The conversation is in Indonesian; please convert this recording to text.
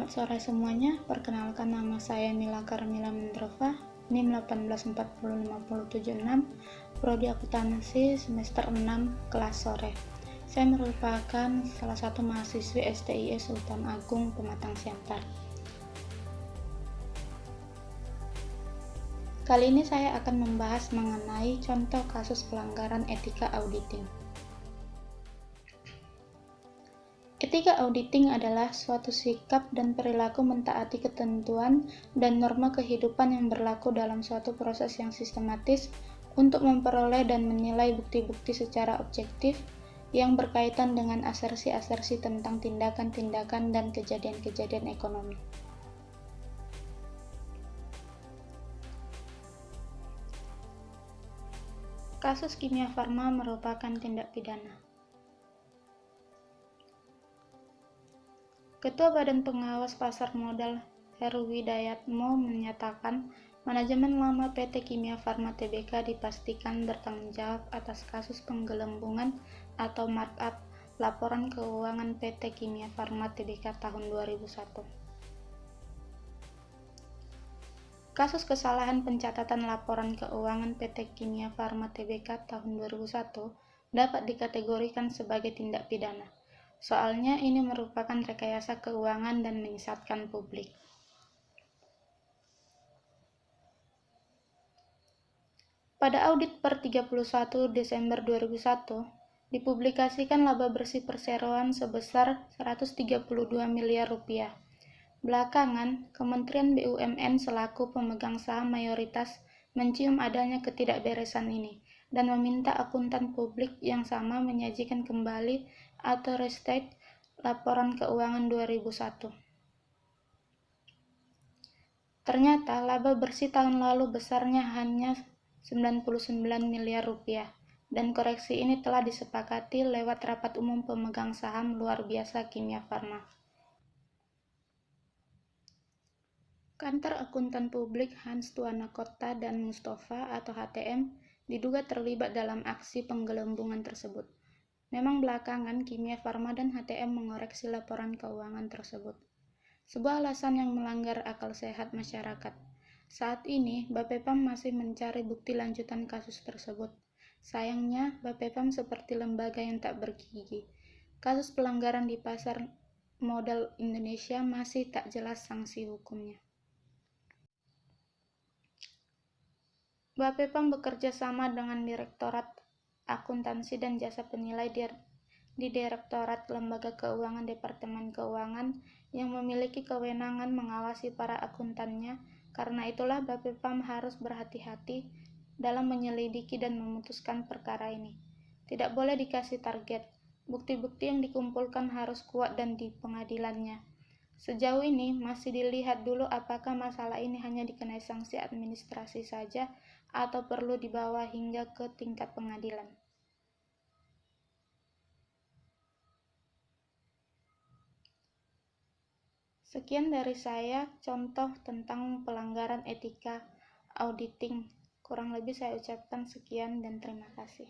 Selamat sore semuanya, perkenalkan nama saya Mila Karmila Mendrova, NIM 1840576, Prodi Akuntansi semester 6, kelas sore. Saya merupakan salah satu mahasiswi STIS Sultan Agung Pematang Siantar. Kali ini saya akan membahas mengenai contoh kasus pelanggaran etika auditing. Etika auditing adalah suatu sikap dan perilaku mentaati ketentuan dan norma kehidupan yang berlaku dalam suatu proses yang sistematis untuk memperoleh dan menilai bukti-bukti secara objektif yang berkaitan dengan asersi-asersi tentang tindakan-tindakan dan kejadian-kejadian ekonomi. Kasus Kimia Farma merupakan tindak pidana. Ketua Badan Pengawas Pasar Modal Heru Widayatmo menyatakan manajemen lama PT Kimia Farma Tbk dipastikan bertanggung jawab atas kasus penggelembungan atau markup laporan keuangan PT Kimia Farma Tbk tahun 2001. Kasus kesalahan pencatatan laporan keuangan PT Kimia Farma Tbk tahun 2001 dapat dikategorikan sebagai tindak pidana. Soalnya ini merupakan rekayasa keuangan dan menyesatkan publik. Pada audit per 31 Desember 2001, dipublikasikan laba bersih perseroan sebesar 132 miliar rupiah. Belakangan, Kementerian BUMN selaku pemegang saham mayoritas mencium adanya ketidakberesan ini dan meminta akuntan publik yang sama menyajikan kembali atau restate laporan keuangan 2001. Ternyata laba bersih tahun lalu besarnya hanya 99 miliar rupiah dan koreksi ini telah disepakati lewat rapat umum pemegang saham luar biasa Kimia Farma. Kantor Akuntan Publik Hans Tuanakota dan Mustafa atau HTM diduga terlibat dalam aksi penggelembungan tersebut. Memang belakangan Kimia Farma dan HTM mengoreksi laporan keuangan tersebut. Sebuah alasan yang melanggar akal sehat masyarakat. Saat ini, Bapepam masih mencari bukti lanjutan kasus tersebut. Sayangnya, Bapepam seperti lembaga yang tak bergigi. Kasus pelanggaran di pasar modal Indonesia masih tak jelas sanksi hukumnya. Bapepam bekerja sama dengan Direktorat Akuntansi dan Jasa Penilai di Direktorat Lembaga Keuangan Departemen Keuangan yang memiliki kewenangan mengawasi para akuntannya. Karena itulah Bapepam harus berhati-hati dalam menyelidiki dan memutuskan perkara ini. Tidak boleh dikasih target. Bukti-bukti yang dikumpulkan harus kuat dan di pengadilannya. Sejauh ini masih dilihat dulu apakah masalah ini hanya dikenai sanksi administrasi saja atau perlu dibawa hingga ke tingkat pengadilan. Sekian dari saya contoh tentang pelanggaran etika auditing. Kurang lebih saya ucapkan sekian dan terima kasih.